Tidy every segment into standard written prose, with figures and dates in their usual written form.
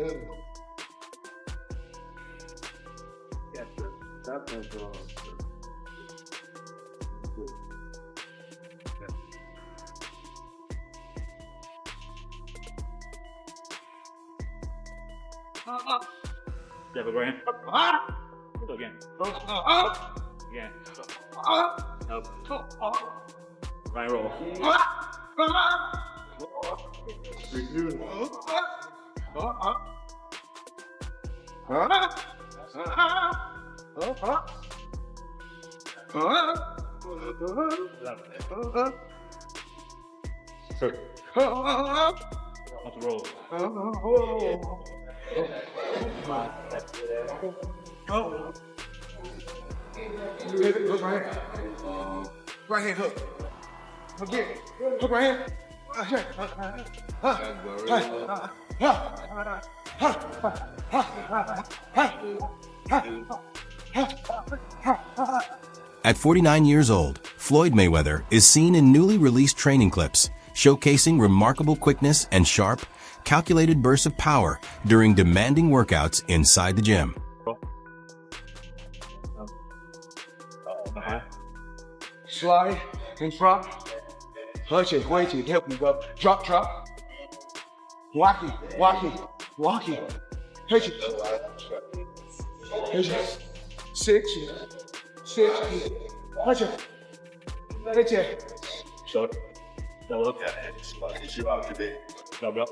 Yeah, but go ahead. Go again. Again. Up. Right roll. Up the roll. Right hand hook. Again. Hook right hand. At 49 years old, Floyd Mayweather is seen in newly released training clips, showcasing remarkable quickness and sharp, calculated bursts of power during demanding workouts inside the gym. Slide in front. Punch it, wait till help me go. Drop. Walking. Hit it. Six. Punch it. Hit it. Short. Double up. Double up.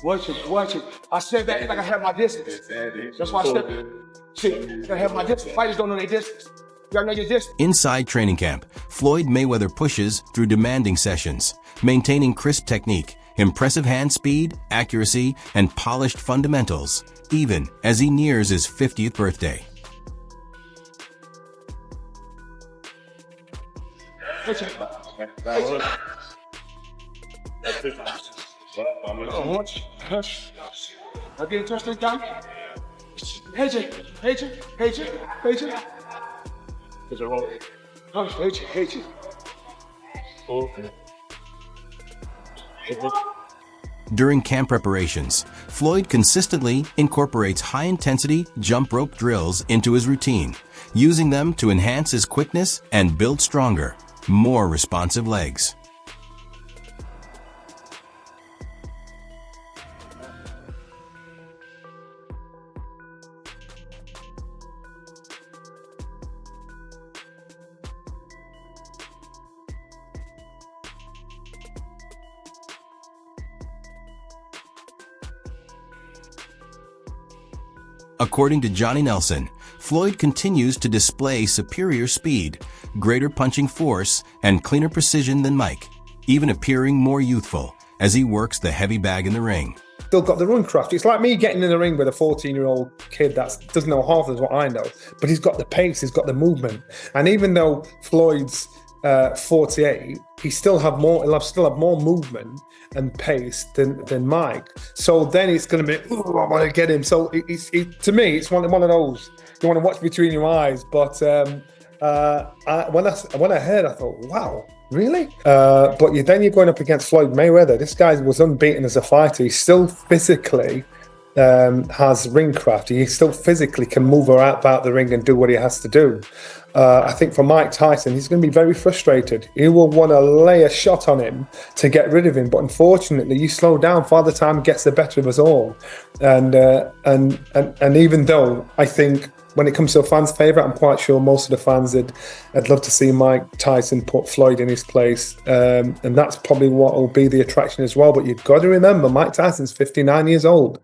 Watch it. I step back like I have my distance. That's why I step back. See, I have my distance. Fighters don't know their distance. You gotta know your distance. Inside training camp, Floyd Mayweather pushes through demanding sessions, maintaining crisp technique, impressive hand speed, accuracy, and polished fundamentals, even as he nears his 50th birthday. Hit it. Watch. I get a touchdown down. Hit it. There's a roll. Hit it. During camp preparations, Floyd consistently incorporates high-intensity jump rope drills into his routine, using them to enhance his quickness and build stronger, more responsive legs. According to Johnny Nelson, Floyd continues to display superior speed, greater punching force, and cleaner precision than Mike, even appearing more youthful as he works the heavy bag in the ring. Still got the run craft. It's like me getting in the ring with a 14-year-old kid that doesn't know half of what I know, but he's got the pace, he's got the movement. And even though Floyd's 48, he'll still have more movement and pace than Mike. So then it's going to be, I want to get him. So to me, it's one of those you want to watch between your eyes. But when I heard, I thought, wow, really? But then you're going up against Floyd Mayweather. This guy was unbeaten as a fighter. He still physically has ring craft. He still physically can move about the ring and do what he has to do. I think for Mike Tyson, he's going to be very frustrated. He will want to lay a shot on him to get rid of him, but unfortunately, you slow down. Father Time gets the better of us all, and even though I think when it comes to a fan's favourite, I'm quite sure most of the fans would love to see Mike Tyson put Floyd in his place, and that's probably what will be the attraction as well. But you've got to remember, Mike Tyson's 59 years old.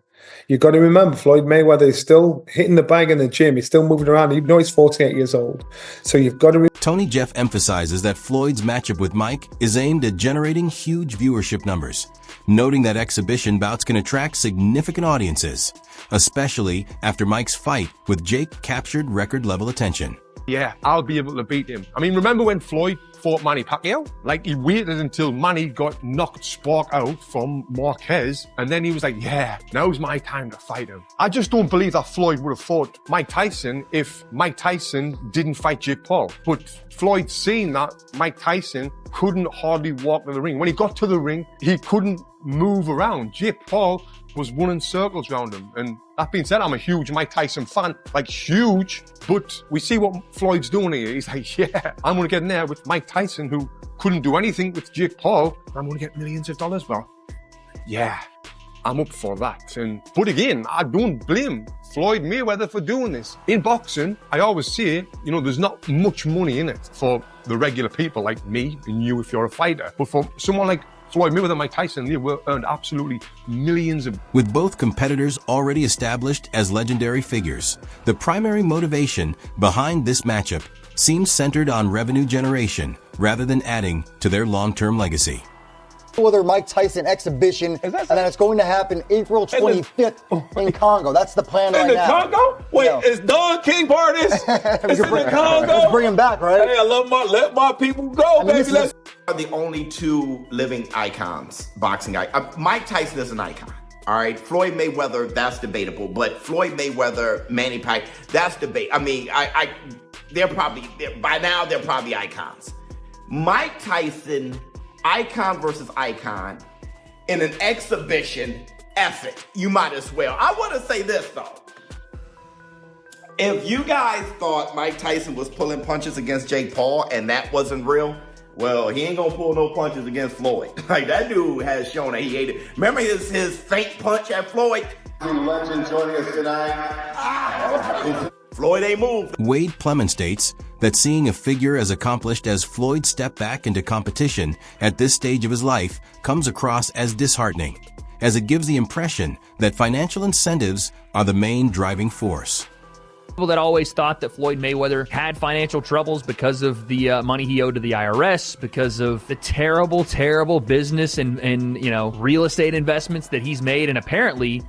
You've got to remember, Floyd Mayweather is still hitting the bag in the gym. He's still moving around, even though he's 48 years old. So you've got to... Tony Jeff emphasizes that Floyd's matchup with Mike is aimed at generating huge viewership numbers, noting that exhibition bouts can attract significant audiences, especially after Mike's fight with Jake captured record-level attention. Yeah, I'll be able to beat him. I mean, remember when Floyd fought Manny Pacquiao? Like, he waited until Manny got knocked spark out from Marquez, and then he was like, yeah, now's my time to fight him. I just don't believe that Floyd would have fought Mike Tyson if Mike Tyson didn't fight Jake Paul. But Floyd seen that Mike Tyson couldn't hardly walk to the ring. When he got to the ring, he couldn't move around. Jake Paul was running circles around him. And that being said, I'm a huge Mike Tyson fan, like huge. But we see what Floyd's doing here. He's like, yeah, I'm going to get in there with Mike Tyson, who couldn't do anything with Jake Paul. I'm going to get millions of dollars. Well, yeah, I'm up for that. But again, I don't blame Floyd Mayweather for doing this. In boxing, I always say, there's not much money in it for the regular people like me and you if you're a fighter. But for someone like Floyd Mayweather and Mike Tyson, they earned absolutely millions of... With both competitors already established as legendary figures, the primary motivation behind this matchup seems centered on revenue generation rather than adding to their long-term legacy. Mayweather Mike Tyson exhibition, and then it's going to happen April 25th in Congo. That's the plan right now. In the Congo? Wait, is Don King part of this? It's in the Congo? Let's bring him back, right? Hey, let my people go, baby. Let's... Are the only two living icons, boxing guy. Mike Tyson is an icon. All right, Floyd Mayweather, that's debatable. But Floyd Mayweather, Manny Pacquiao, that's debate. I mean, by now they're probably icons. Mike Tyson, icon versus icon, in an exhibition effort. You might as well. I want to say this though. If you guys thought Mike Tyson was pulling punches against Jake Paul and that wasn't real, well, he ain't gonna pull no punches against Floyd. Like, that dude has shown that he hated. Remember his fake punch at Floyd? Legend joining us tonight. Floyd ain't moved. Wade Plemons states that seeing a figure as accomplished as Floyd step back into competition at this stage of his life comes across as disheartening, as it gives the impression that financial incentives are the main driving force. People that always thought that Floyd Mayweather had financial troubles because of the money he owed to the IRS, because of the terrible, terrible business and real estate investments that he's made, and apparently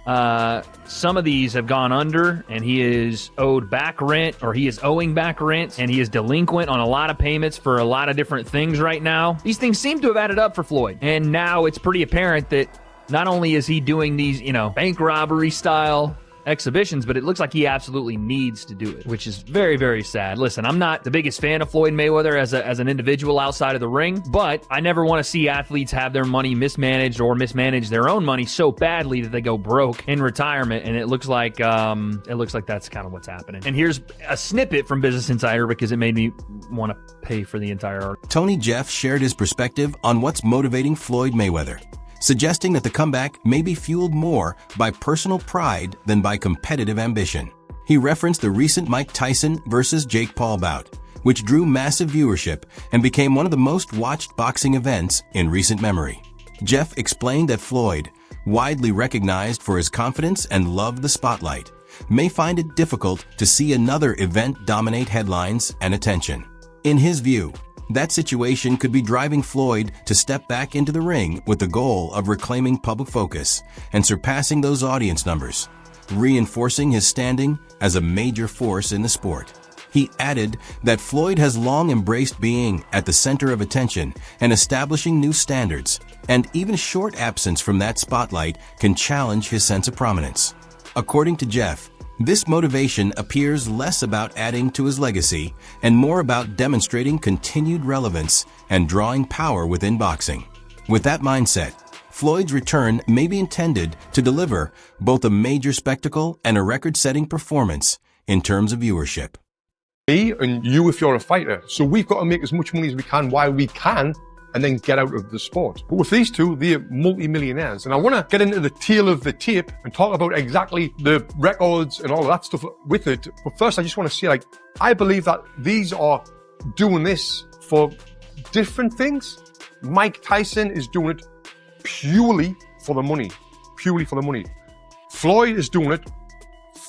some of these have gone under, and he is owed back rent, or he is owing back rent, and he is delinquent on a lot of payments for a lot of different things right now. These things seem to have added up for Floyd, and now it's pretty apparent that not only is he doing these, bank robbery style exhibitions, but it looks like he absolutely needs to do it, which is very, very sad. Listen, I'm not the biggest fan of Floyd Mayweather as an individual outside of the ring, but I never want to see athletes have their money mismanaged or mismanage their own money so badly that they go broke in retirement, and it looks like that's kind of what's happening. And here's a snippet from Business Insider because it made me want to pay for the entire article. Tony Jeff shared his perspective on what's motivating Floyd Mayweather, suggesting that the comeback may be fueled more by personal pride than by competitive ambition. He referenced the recent Mike Tyson versus Jake Paul bout, which drew massive viewership and became one of the most watched boxing events in recent memory. Jeff explained that Floyd, widely recognized for his confidence and loved the spotlight, may find it difficult to see another event dominate headlines and attention. In his view, that situation could be driving Floyd to step back into the ring with the goal of reclaiming public focus and surpassing those audience numbers, reinforcing his standing as a major force in the sport. He added that Floyd has long embraced being at the center of attention and establishing new standards, and even a short absence from that spotlight can challenge his sense of prominence. According to Jeff, this motivation appears less about adding to his legacy and more about demonstrating continued relevance and drawing power within boxing. With that mindset, Floyd's return may be intended to deliver both a major spectacle and a record-setting performance in terms of viewership. Me and you if you're a fighter. So we've got to make as much money as we can while we can, and then get out of the sport. But with these two, they're multi-millionaires. And I want to get into the tail of the tape and talk about exactly the records and all of that stuff with it. But first, I just want to say, I believe that these are doing this for different things. Mike Tyson is doing it purely for the money. Purely for the money. Floyd is doing it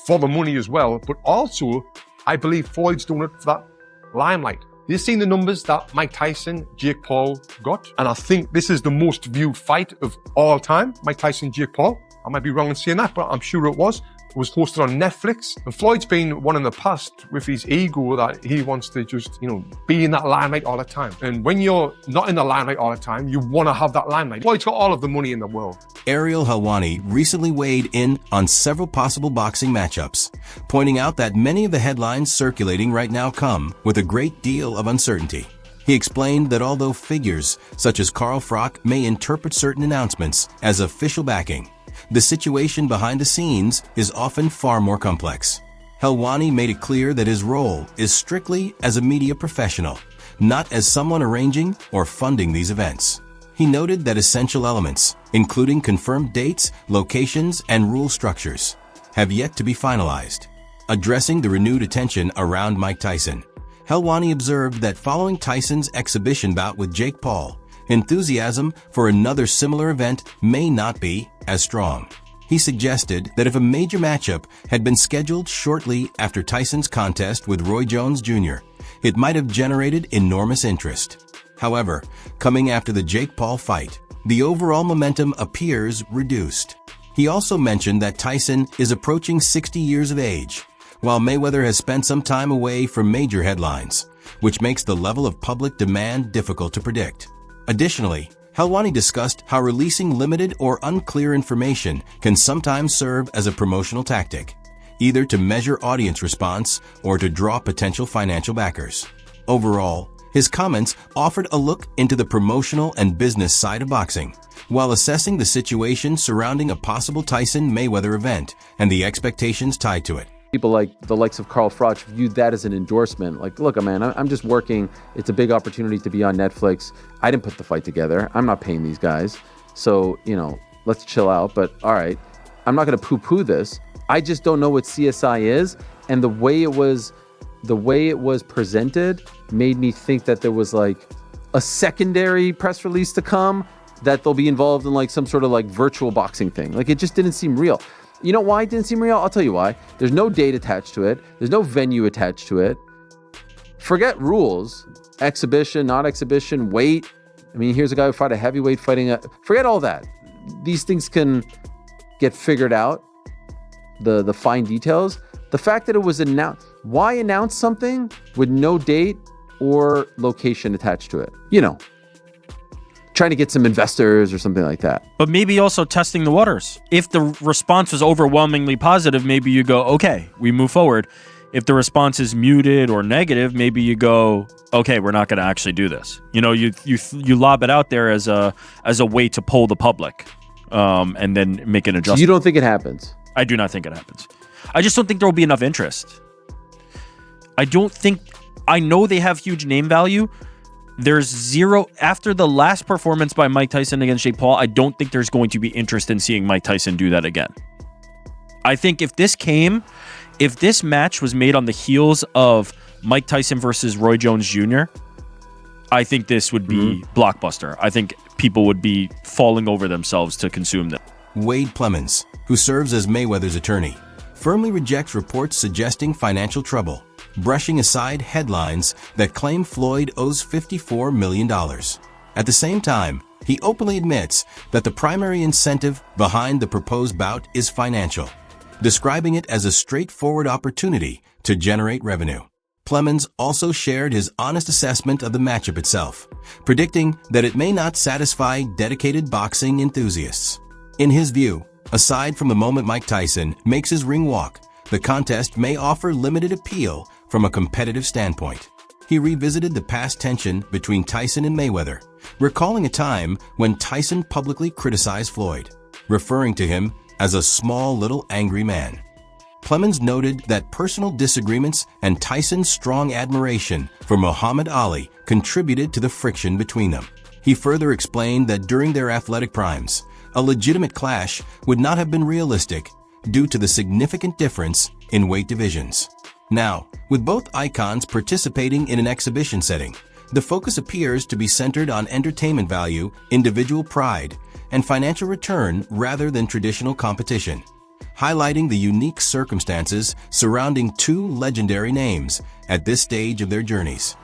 for the money as well. But also, I believe Floyd's doing it for that limelight. You've seen the numbers that Mike Tyson, Jake Paul got, and I think this is the most viewed fight of all time, Mike Tyson, Jake Paul. I might be wrong in saying that, but I'm sure it was. It was hosted on Netflix. And Floyd's been one in the past with his ego that he wants to just, be in that limelight all the time. And when you're not in the limelight all the time, you want to have that limelight. Floyd's got all of the money in the world. Ariel Helwani recently weighed in on several possible boxing matchups, pointing out that many of the headlines circulating right now come with a great deal of uncertainty. He explained that although figures such as Carl Froch may interpret certain announcements as official backing, the situation behind the scenes is often far more complex. Helwani made it clear that his role is strictly as a media professional, not as someone arranging or funding these events. He noted that essential elements, including confirmed dates, locations, and rule structures, have yet to be finalized. Addressing the renewed attention around Mike Tyson, Helwani observed that following Tyson's exhibition bout with Jake Paul, enthusiasm for another similar event may not be as strong. He suggested that if a major matchup had been scheduled shortly after Tyson's contest with Roy Jones Jr., it might have generated enormous interest. However, coming after the Jake Paul fight, the overall momentum appears reduced. He also mentioned that Tyson is approaching 60 years of age, while Mayweather has spent some time away from major headlines, which makes the level of public demand difficult to predict. Additionally, Helwani discussed how releasing limited or unclear information can sometimes serve as a promotional tactic, either to measure audience response or to draw potential financial backers. Overall, his comments offered a look into the promotional and business side of boxing, while assessing the situation surrounding a possible Tyson-Mayweather event and the expectations tied to it. People like the likes of Carl Froch viewed that as an endorsement. Like, look, man, I'm just working. It's a big opportunity to be on Netflix. I didn't put the fight together. I'm not paying these guys. So, let's chill out. But all right, I'm not going to poo-poo this. I just don't know what CSI is. And the way it was presented made me think that there was like a secondary press release to come, that they'll be involved in like some sort of like virtual boxing thing. Like, it just didn't seem real. You know why it didn't seem real? I'll tell you why. There's no date attached to it. There's no venue attached to it. Forget rules, exhibition, not exhibition, weight. I mean, here's a guy who fought a heavyweight fighting forget all that. These things can get figured out, the fine details. The fact that it was announced, why announce something with no date or location attached to it? Trying to get some investors or something like that. But maybe also testing the waters. If the response was overwhelmingly positive, maybe you go, okay, we move forward. If the response is muted or negative, maybe you go, okay, we're not going to actually do this. You lob it out there as a way to poll the public, and then make an adjustment. So you don't think it happens? I do not think it happens. I just don't think there will be enough interest. I know they have huge name value. There's zero, after the last performance by Mike Tyson against Jake Paul, I don't think there's going to be interest in seeing Mike Tyson do that again. I think if this match was made on the heels of Mike Tyson versus Roy Jones Jr., I think this would be blockbuster. I think people would be falling over themselves to consume them. Wade Plemons, who serves as Mayweather's attorney, firmly rejects reports suggesting financial trouble, brushing aside headlines that claim Floyd owes $54 million. At the same time, he openly admits that the primary incentive behind the proposed bout is financial, describing it as a straightforward opportunity to generate revenue. Plemons also shared his honest assessment of the matchup itself, predicting that it may not satisfy dedicated boxing enthusiasts. In his view, aside from the moment Mike Tyson makes his ring walk, the contest may offer limited appeal from a competitive standpoint. He revisited the past tension between Tyson and Mayweather, recalling a time when Tyson publicly criticized Floyd, referring to him as a small little angry man. Plemons noted that personal disagreements and Tyson's strong admiration for Muhammad Ali contributed to the friction between them. He further explained that during their athletic primes, a legitimate clash would not have been realistic due to the significant difference in weight divisions. Now, with both icons participating in an exhibition setting, the focus appears to be centered on entertainment value, individual pride, and financial return rather than traditional competition, highlighting the unique circumstances surrounding two legendary names at this stage of their journeys.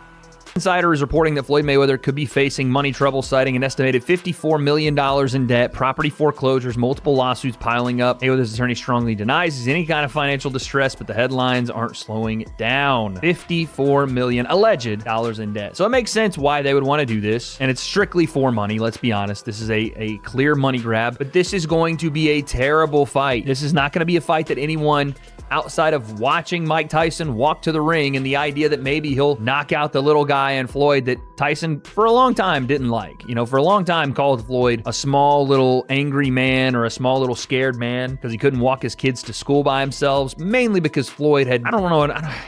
Insider is reporting that Floyd Mayweather could be facing money trouble, citing an estimated $54 million in debt, property foreclosures, multiple lawsuits piling up. Mayweather's attorney strongly denies he's any kind of financial distress, but the headlines aren't slowing it down. $54 million alleged dollars in debt. So it makes sense why they would want to do this, and it's strictly for money. Let's be honest. This is a clear money grab, but this is going to be a terrible fight. This is not going to be a fight that anyone outside of watching Mike Tyson walk to the ring and the idea that maybe he'll knock out the little guy in Floyd that Tyson for a long time didn't like. For a long time called Floyd a small little angry man or a small little scared man because he couldn't walk his kids to school by himself, mainly because Floyd had,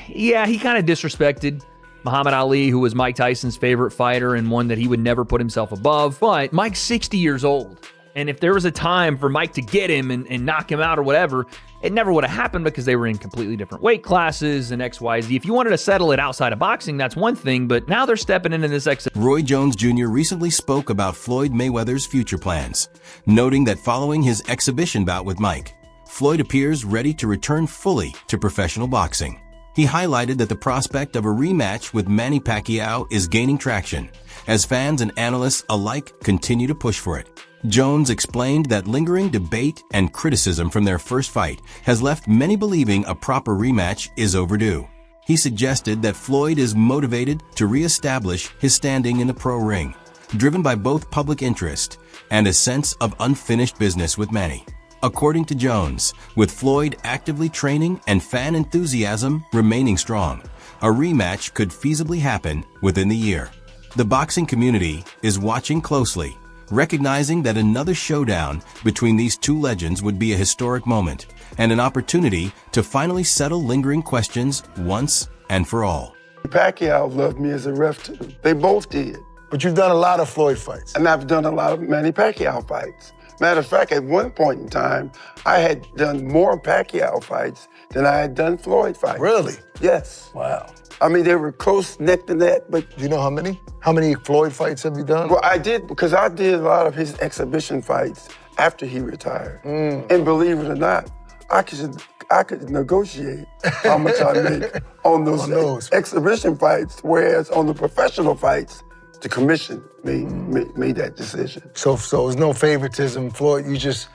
he kind of disrespected Muhammad Ali, who was Mike Tyson's favorite fighter and one that he would never put himself above. But Mike's 60 years old. And if there was a time for Mike to get him and knock him out or whatever, it never would have happened because they were in completely different weight classes and XYZ. If you wanted to settle it outside of boxing, that's one thing, but now they're stepping into this Roy Jones Jr. recently spoke about Floyd Mayweather's future plans, noting that following his exhibition bout with Mike, Floyd appears ready to return fully to professional boxing. He highlighted that the prospect of a rematch with Manny Pacquiao is gaining traction, as fans and analysts alike continue to push for it. Jones explained that lingering debate and criticism from their first fight has left many believing a proper rematch is overdue. He suggested that Floyd is motivated to reestablish his standing in the pro ring, driven by both public interest and a sense of unfinished business with Manny. According to Jones, with Floyd actively training and fan enthusiasm remaining strong, a rematch could feasibly happen within the year. The boxing community is watching closely, recognizing that another showdown between these two legends would be a historic moment and an opportunity to finally settle lingering questions once and for all. Pacquiao loved me as a ref too. They both did. But you've done a lot of Floyd fights. And I've done a lot of Manny Pacquiao fights. Matter of fact, at one point in time, I had done more Pacquiao fights than I had done Floyd fights. Really? Yes. Wow. I mean, they were close neck to neck, but... Do you know how many? How many Floyd fights have you done? Well, I did, because I did a lot of his exhibition fights after he retired. And believe it or not, I could negotiate how much I make on those exhibition fights, whereas on the professional fights, the commission made that decision. So there's no favoritism, Floyd, you just...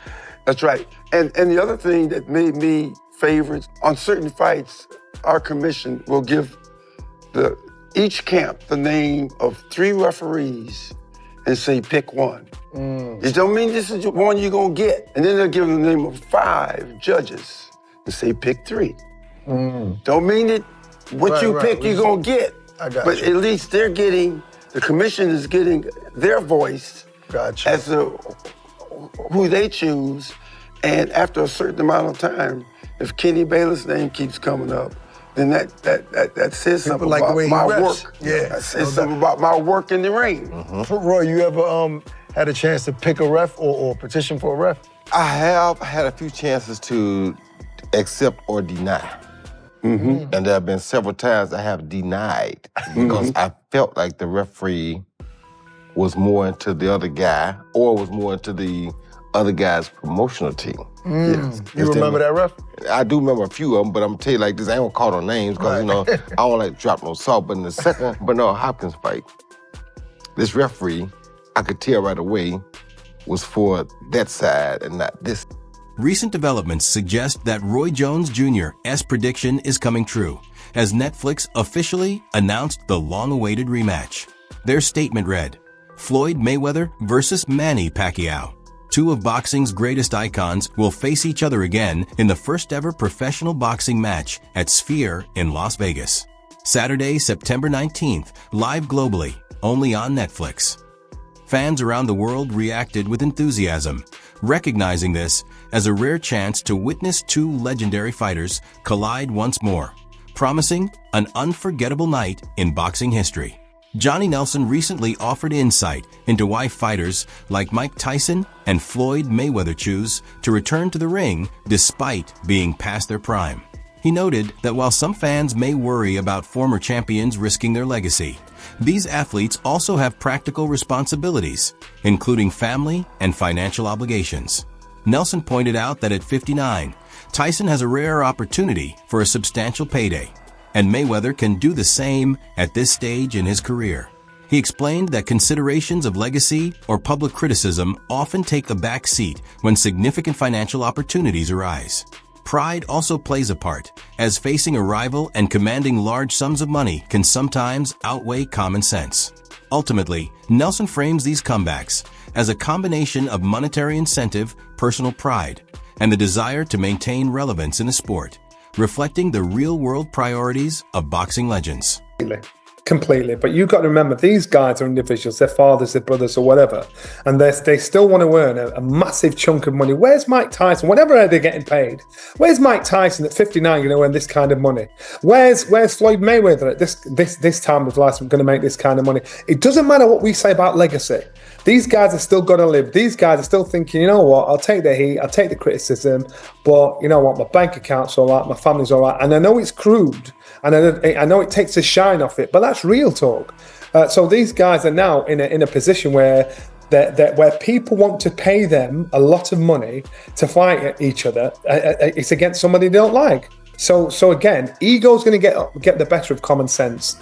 That's right. And the other thing that made me favorites, on certain fights, our commission will give each camp the name of 3 referees and say, pick one. It don't mean this is the one you're gonna get. And then they'll give them the name of 5 judges and say, pick 3. Don't mean that what you pick you're gonna get. But at least they're getting, the commission is getting their voice as to who they choose. And after a certain amount of time, if Kenny Bayless' name keeps coming up, then that says something like about my work. Yeah. That says something about my work in the ring. Roy, you ever had a chance to pick a ref or petition for a ref? I have had a few chances to accept or deny. And there have been several times I have denied because I felt like the referee was more into the other guy or was more into the other guy's promotional team. Yes. You remember that ref? I do remember a few of them, but I'm tell you like this, I ain't gonna call no names because, I don't like to drop no salt. But in the second Bernard Hopkins fight, this referee, I could tell right away, was for that side and not this. Recent developments suggest that Roy Jones Jr.'s prediction is coming true, as Netflix officially announced the long-awaited rematch. Their statement read, Floyd Mayweather versus Manny Pacquiao. 2 of boxing's greatest icons will face each other again in the first-ever professional boxing match at Sphere in Las Vegas. Saturday, September 19th, live globally, only on Netflix. Fans around the world reacted with enthusiasm, recognizing this as a rare chance to witness 2 legendary fighters collide once more, promising an unforgettable night in boxing history. Johnny Nelson recently offered insight into why fighters like Mike Tyson and Floyd Mayweather choose to return to the ring despite being past their prime. He noted that while some fans may worry about former champions risking their legacy, these athletes also have practical responsibilities, including family and financial obligations. Nelson pointed out that at 59, Tyson has a rare opportunity for a substantial payday, and Mayweather can do the same at this stage in his career. He explained that considerations of legacy or public criticism often take a back seat when significant financial opportunities arise. Pride also plays a part, as facing a rival and commanding large sums of money can sometimes outweigh common sense. Ultimately, Nelson frames these comebacks as a combination of monetary incentive, personal pride, and the desire to maintain relevance in the sport, reflecting the real-world priorities of boxing legends. Completely. But you've got to remember, these guys are individuals, their fathers, their brothers, or whatever, and they still want to earn a massive chunk of money. Where's Mike Tyson? Whatever they're getting paid. Where's Mike Tyson at 59 going to earn this kind of money? Where's Floyd Mayweather at this time of life going to make this kind of money? It doesn't matter what we say about legacy. These guys are still going to live. These guys are still thinking, you know what, I'll take the heat, I'll take the criticism, but you know what, my bank account's all right, my family's all right. And I know it's crude, and I know it takes the shine off it, but that's real talk. So these guys are now in a position where where people want to pay them a lot of money to fight each other. It's against somebody they don't like. So again, ego's going to get the better of common sense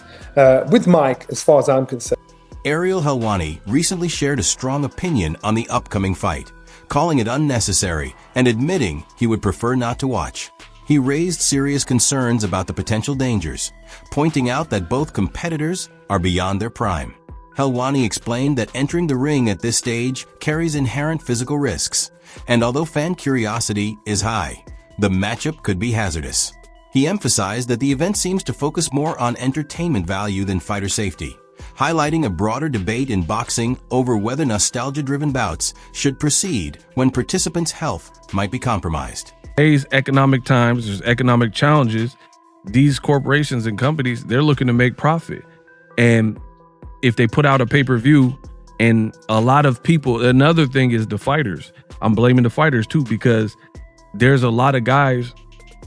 with Mike, as far as I'm concerned. Ariel Helwani recently shared a strong opinion on the upcoming fight, calling it unnecessary and admitting he would prefer not to watch. He raised serious concerns about the potential dangers, pointing out that both competitors are beyond their prime. Helwani explained that entering the ring at this stage carries inherent physical risks, and although fan curiosity is high, the matchup could be hazardous. He emphasized that the event seems to focus more on entertainment value than fighter safety, highlighting a broader debate in boxing over whether nostalgia-driven bouts should proceed when participants' health might be compromised. Today's economic times, there's economic challenges. These corporations and companies, they're looking to make profit. And if they put out a pay-per-view, and a lot of people, another thing is the fighters. I'm blaming the fighters too, because there's a lot of guys,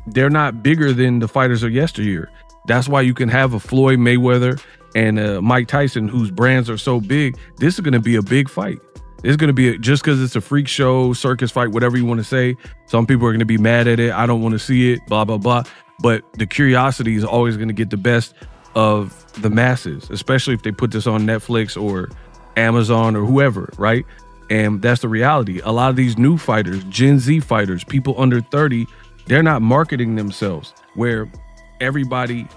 they're not bigger than the fighters of yesteryear. That's why you can have a Floyd Mayweather and Mike Tyson, whose brands are so big. This is going to be a big fight. It's going to be just because it's a freak show, circus fight, whatever you want to say. Some people are going to be mad at it. I don't want to see it, blah, blah, blah. But the curiosity is always going to get the best of the masses, especially if they put this on Netflix or Amazon or whoever, right? And that's the reality. A lot of these new fighters, Gen Z fighters, people under 30, they're not marketing themselves, where everybody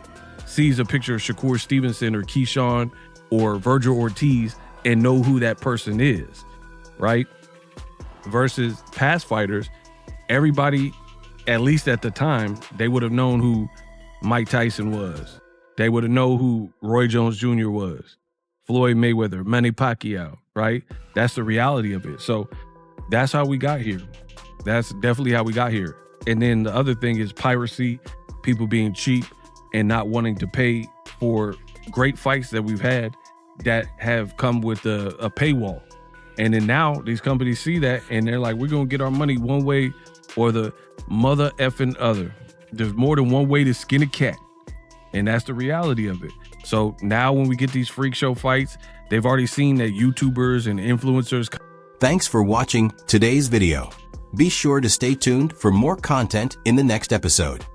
sees a picture of Shakur Stevenson or Keyshawn or Virgil Ortiz and know who that person is, right? Versus past fighters, everybody, at least at the time, they would have known who Mike Tyson was. They would have known who Roy Jones Jr. was, Floyd Mayweather, Manny Pacquiao, right? That's the reality of it. So that's how we got here. That's definitely how we got here. And then the other thing is piracy, people being cheap and not wanting to pay for great fights that we've had that have come with a paywall. And then now these companies see that and they're like, we're going to get our money one way or the mother effing other. There's more than one way to skin a cat. And that's the reality of it. So now when we get these freak show fights, they've already seen that YouTubers and influencers. Thanks for watching today's video. Be sure to stay tuned for more content in the next episode.